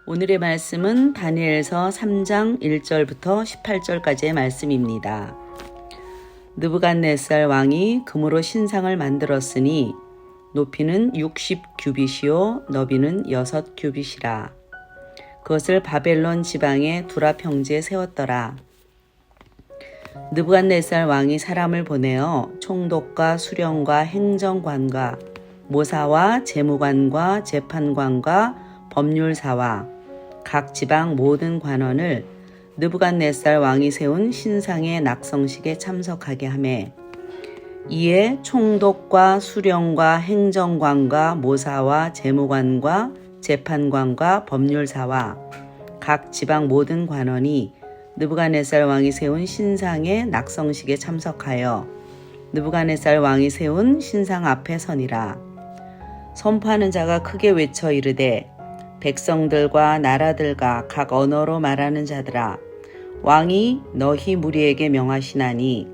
오늘의 말씀은 다니엘서 3장 1절부터 18절까지의 말씀입니다. 느부갓네살 왕이 금으로 신상을 만들었으니 높이는 60규빗이요 너비는 6규빗이라. 그것을 바벨론 지방의 두라 평지에 세웠더라. 느부갓네살 왕이 사람을 보내어 총독과 수령과 행정관과 모사와 재무관과 재판관과 법률사와 각 지방 모든 관원을 느부갓네살 왕이 세운 신상의 낙성식에 참석하게 하매, 이에 총독과 수령과 행정관과 모사와 재무관과 재판관과 법률사와 각 지방 모든 관원이 느부갓네살 왕이 세운 신상의 낙성식에 참석하여 느부갓네살 왕이 세운 신상 앞에 서니라. 선포하는 자가 크게 외쳐 이르되, 백성들과 나라들과 각 언어로 말하는 자들아, 왕이 너희 무리에게 명하시나니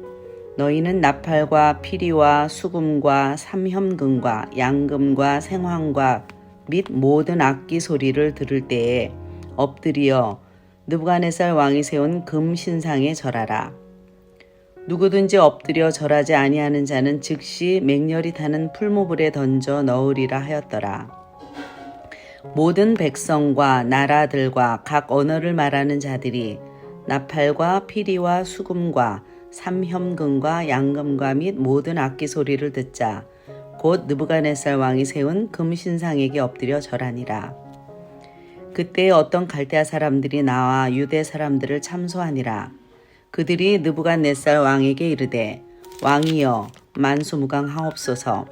너희는 나팔과 피리와 수금과 삼현금과 양금과 생황과 및 모든 악기 소리를 들을 때에 엎드려 느부갓네살 왕이 세운 금 신상에 절하라. 누구든지 엎드려 절하지 아니하는 자는 즉시 맹렬히 타는 풀무불에 던져 넣으리라 하였더라. 모든 백성과 나라들과 각 언어를 말하는 자들이 나팔과 피리와 수금과 삼현금과 양금과 및 모든 악기 소리를 듣자 곧 느부갓네살 왕이 세운 금신상에게 엎드려 절하니라. 그때에 어떤 갈대아 사람들이 나와 유대 사람들을 참소하니라. 그들이 느부갓네살 왕에게 이르되, 왕이여 만수무강하옵소서.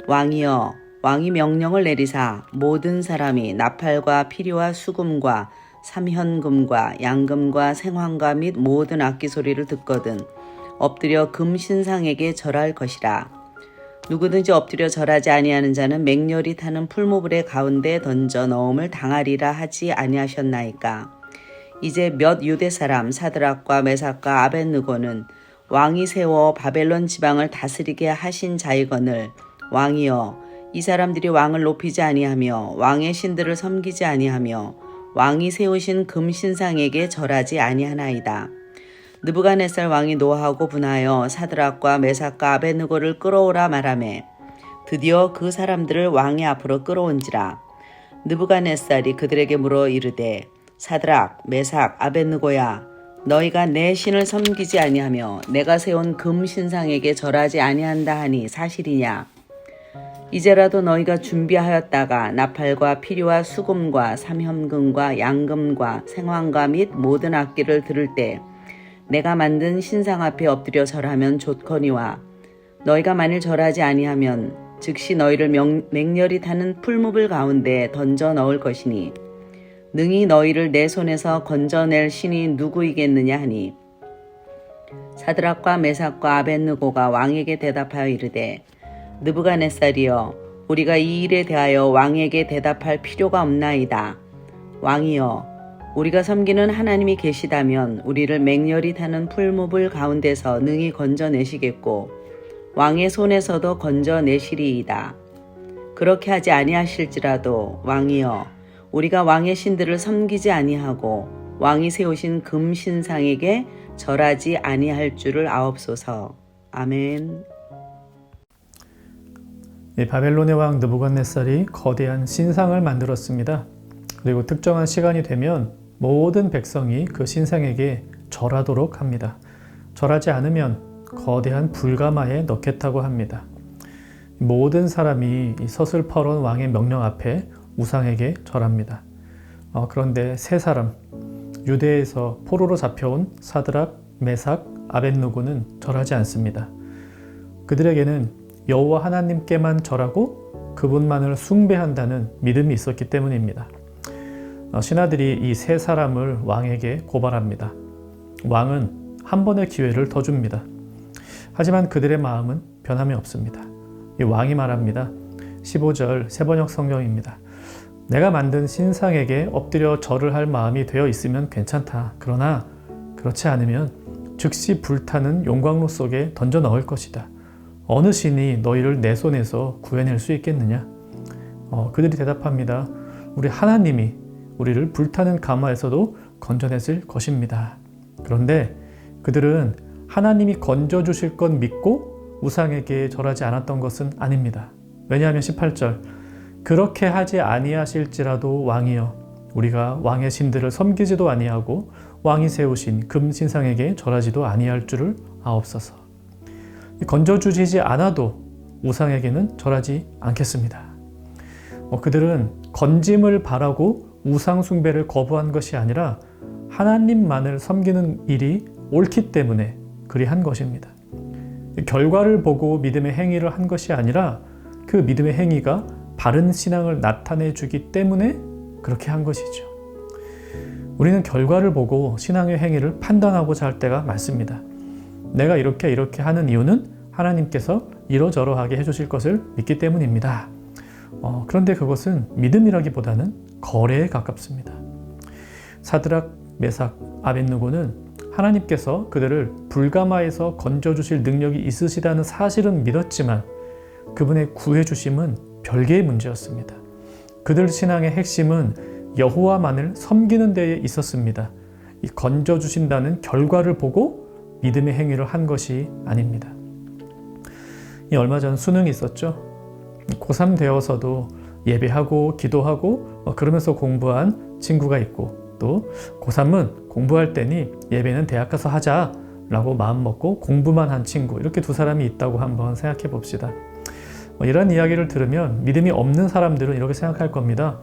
왕이여 왕이 명령을 내리사 모든 사람이 나팔과 피리와 수금과 삼현금과 양금과 생황과 및 모든 악기 소리를 듣거든 엎드려 금신상에게 절할 것이라. 누구든지 엎드려 절하지 아니하는 자는 맹렬히 타는 풀무불의 가운데 던져 넣음을 당하리라 하지 아니하셨나이까. 이제 몇 유대 사람 사드락과 메삭과 아벳느고는 왕이 세워 바벨론 지방을 다스리게 하신 자이거늘, 왕이여 이 사람들이 왕을 높이지 아니하며 왕의 신들을 섬기지 아니하며 왕이 세우신 금신상에게 절하지 아니하나이다. 느부갓네살 왕이 노하고 분하여 사드락과 메삭과 아벳느고를 끌어오라 말하매, 드디어 그 사람들을 왕의 앞으로 끌어온지라. 느부갓네살이 그들에게 물어 이르되, 사드락, 메삭, 아벳느고야, 너희가 내 신을 섬기지 아니하며 내가 세운 금신상에게 절하지 아니한다 하니 사실이냐? 이제라도 너희가 준비하였다가 나팔과 피리와 수금과 삼현금과 양금과 생황과 및 모든 악기를 들을 때 내가 만든 신상 앞에 엎드려 절하면 좋거니와, 너희가 만일 절하지 아니하면 즉시 너희를 맹렬히 타는 풀무불 가운데 던져 넣을 것이니 능히 너희를 내 손에서 건져낼 신이 누구이겠느냐 하니, 사드락과 메삭과 아벳느고가 왕에게 대답하여 이르되, 느부갓네살이여 우리가 이 일에 대하여 왕에게 대답할 필요가 없나이다. 왕이여 우리가 섬기는 하나님이 계시다면 우리를 맹렬히 타는 풀무불 가운데서 능히 건져내시겠고 왕의 손에서도 건져내시리이다. 그렇게 하지 아니하실지라도 왕이여 우리가 왕의 신들을 섬기지 아니하고 왕이 세우신 금신상에게 절하지 아니할 줄을 아옵소서. 아멘. 바벨론의 왕 느부갓네살이 거대한 신상을 만들었습니다. 그리고 특정한 시간이 되면 모든 백성이 그 신상에게 절하도록 합니다. 절하지 않으면 거대한 불가마에 넣겠다고 합니다. 모든 사람이 이 서슬퍼런 왕의 명령 앞에 우상에게 절합니다. 그런데 세 사람, 유대에서 포로로 잡혀온 사드락, 메삭, 아벳느고는 절하지 않습니다. 그들에게는 여호와 하나님께만 절하고 그분만을 숭배한다는 믿음이 있었기 때문입니다. 신하들이 이 세 사람을 왕에게 고발합니다. 왕은 한 번의 기회를 더 줍니다. 하지만 그들의 마음은 변함이 없습니다. 이 왕이 말합니다. 15절 세번역 성경입니다. 내가 만든 신상에게 엎드려 절을 할 마음이 되어 있으면 괜찮다. 그러나 그렇지 않으면 즉시 불타는 용광로 속에 던져 넣을 것이다. 어느 신이 너희를 내 손에서 구해낼 수 있겠느냐? 그들이 대답합니다. 우리 하나님이 우리를 불타는 가마에서도 건져내실 것입니다. 그런데 그들은 하나님이 건져주실 것 믿고 우상에게 절하지 않았던 것은 아닙니다. 왜냐하면 18절 그렇게 하지 아니하실지라도 왕이여 우리가 왕의 신들을 섬기지도 아니하고 왕이 세우신 금신상에게 절하지도 아니할 줄을 아옵소서. 건져주시지 않아도 우상에게는 절하지 않겠습니다. 그들은 건짐을 바라고 우상 숭배를 거부한 것이 아니라 하나님만을 섬기는 일이 옳기 때문에 그리 한 것입니다. 결과를 보고 믿음의 행위를 한 것이 아니라 그 믿음의 행위가 바른 신앙을 나타내 주기 때문에 그렇게 한 것이죠. 우리는 결과를 보고 신앙의 행위를 판단하고자 할 때가 많습니다. 내가 이렇게 하는 이유는 하나님께서 이러저러하게 해주실 것을 믿기 때문입니다. 그런데 그것은 믿음이라기보다는 거래에 가깝습니다. 사드락, 메삭, 아벳느고는 하나님께서 그들을 불가마에서 건져주실 능력이 있으시다는 사실은 믿었지만 그분의 구해주심은 별개의 문제였습니다. 그들 신앙의 핵심은 여호와만을 섬기는 데에 있었습니다. 이 건져주신다는 결과를 보고 믿음의 행위를 한 것이 아닙니다. 얼마 전 수능이 있었죠. 고3 되어서도 예배하고 기도하고 그러면서 공부한 친구가 있고 또 고3은 공부할 때니 예배는 대학 가서 하자라고 마음먹고 공부만 한 친구 이렇게 두 사람이 있다고 한번 생각해 봅시다. 이런 이야기를 들으면 믿음이 없는 사람들은 이렇게 생각할 겁니다.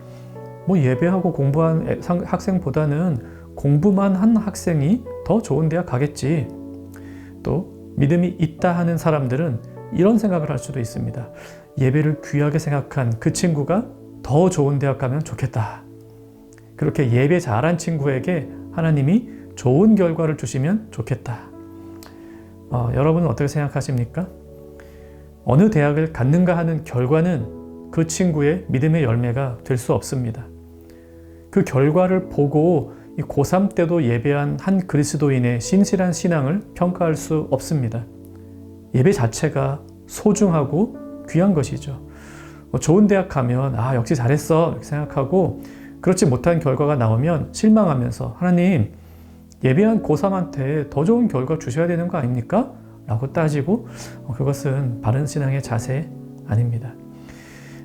예배하고 공부한 학생보다는 공부만 한 학생이 더 좋은 대학 가겠지. 또 믿음이 있다 하는 사람들은 이런 생각을 할 수도 있습니다. 예배를 귀하게 생각한 그 친구가 더 좋은 대학 가면 좋겠다. 그렇게 예배 잘한 친구에게 하나님이 좋은 결과를 주시면 좋겠다. 여러분은 어떻게 생각하십니까? 어느 대학을 갔는가 하는 결과는 그 친구의 믿음의 열매가 될 수 없습니다. 그 결과를 보고 고3 때도 예배한 한 그리스도인의 신실한 신앙을 평가할 수 없습니다. 예배 자체가 소중하고 귀한 것이죠. 좋은 대학 가면 역시 잘했어 이렇게 생각하고 그렇지 못한 결과가 나오면 실망하면서 하나님 예배한 고3한테 더 좋은 결과 주셔야 되는 거 아닙니까? 라고 따지고 그것은 바른 신앙의 자세 아닙니다.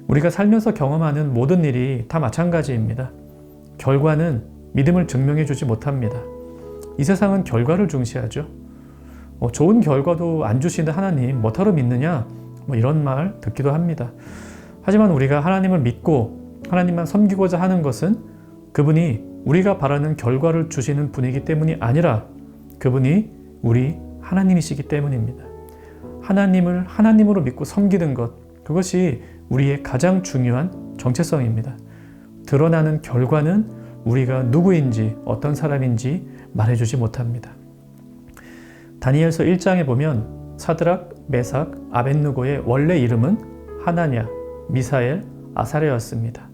우리가 살면서 경험하는 모든 일이 다 마찬가지입니다. 결과는 믿음을 증명해 주지 못합니다. 이 세상은 결과를 중시하죠. 좋은 결과도 안 주시는 하나님 뭐하러 믿느냐? 이런 말 듣기도 합니다. 하지만 우리가 하나님을 믿고 하나님만 섬기고자 하는 것은 그분이 우리가 바라는 결과를 주시는 분이기 때문이 아니라 그분이 우리 하나님이시기 때문입니다. 하나님을 하나님으로 믿고 섬기는 것, 그것이 우리의 가장 중요한 정체성입니다. 드러나는 결과는 우리가 누구인지 어떤 사람인지 말해주지 못합니다. 다니엘서 1장에 보면 사드락, 메삭, 아벳느고의 원래 이름은 하나냐, 미사엘, 아사랴였습니다.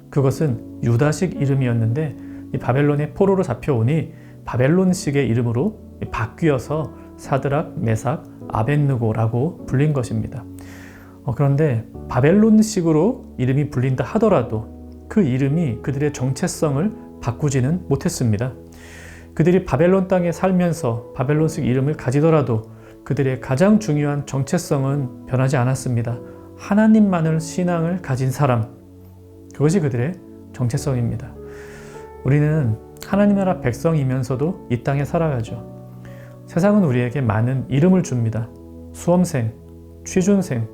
그것은 유다식 이름이었는데 이 바벨론의 포로로 잡혀오니 바벨론식의 이름으로 바뀌어서 사드락, 메삭, 아벳느고라고 불린 것입니다. 그런데 바벨론식으로 이름이 불린다 하더라도 그 이름이 그들의 정체성을 바꾸지는 못했습니다. 그들이 바벨론 땅에 살면서 바벨론식 이름을 가지더라도 그들의 가장 중요한 정체성은 변하지 않았습니다. 하나님만을 신앙을 가진 사람, 그것이 그들의 정체성입니다. 우리는 하나님 나라 백성이면서도 이 땅에 살아가죠. 세상은 우리에게 많은 이름을 줍니다. 수험생, 취준생,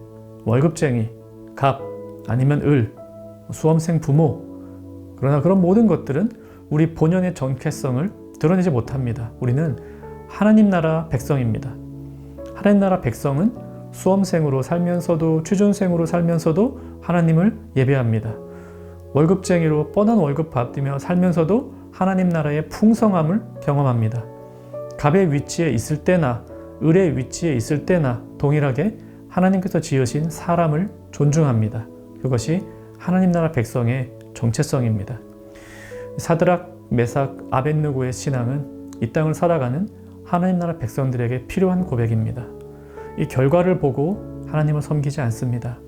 월급쟁이, 갑, 아니면 을, 수험생 부모. 그러나 그런 모든 것들은 우리 본연의 정체성을 드러내지 못합니다. 우리는 하나님 나라 백성입니다. 하나님 나라 백성은 수험생으로 살면서도 취준생으로 살면서도 하나님을 예배합니다. 월급쟁이로 뻔한 월급 받으며 살면서도 하나님 나라의 풍성함을 경험합니다. 갑의 위치에 있을 때나 을의 위치에 있을 때나 동일하게 하나님께서 지으신 사람을 존중합니다. 그것이 하나님 나라 백성의 정체성입니다. 사드락, 메삭, 아벳느고의 신앙은 이 땅을 살아가는 하나님 나라 백성들에게 필요한 고백입니다. 이 결과를 보고 하나님을 섬기지 않습니다.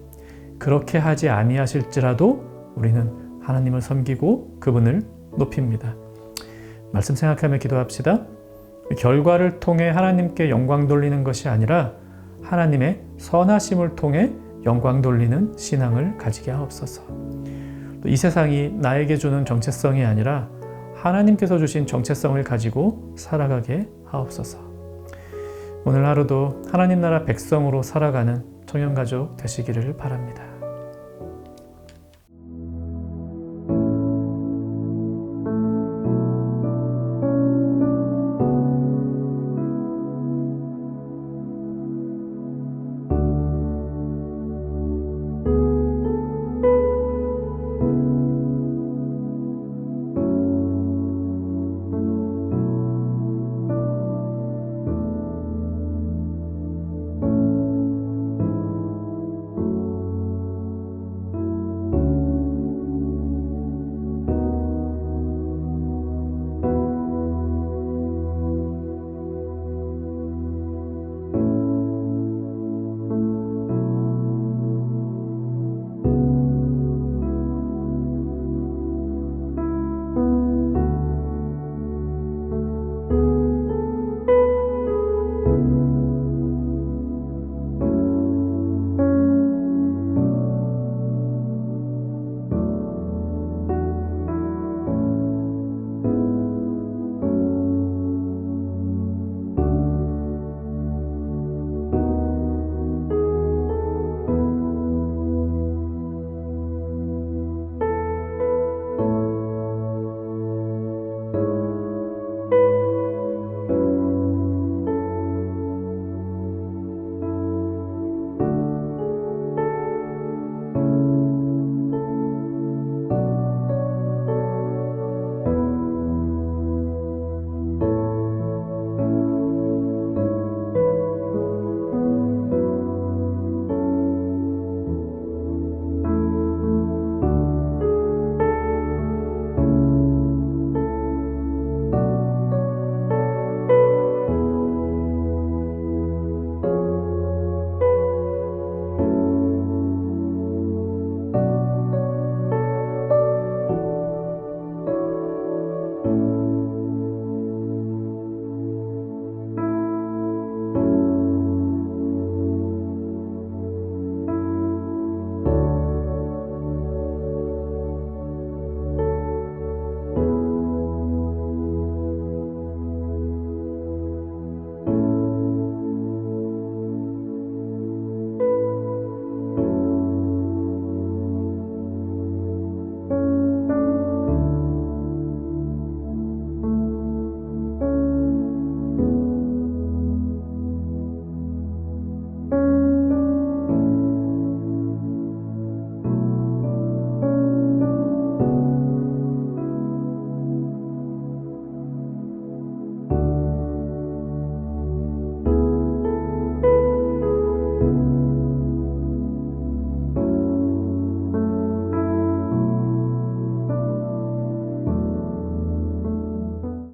그렇게 하지 아니하실지라도 우리는 하나님을 섬기고 그분을 높입니다. 말씀 생각하며 기도합시다. 결과를 통해 하나님께 영광 돌리는 것이 아니라 하나님의 선하심을 통해 영광 돌리는 신앙을 가지게 하옵소서. 또 이 세상이 나에게 주는 정체성이 아니라 하나님께서 주신 정체성을 가지고 살아가게 하옵소서. 오늘 하루도 하나님 나라 백성으로 살아가는 청년가족 되시기를 바랍니다.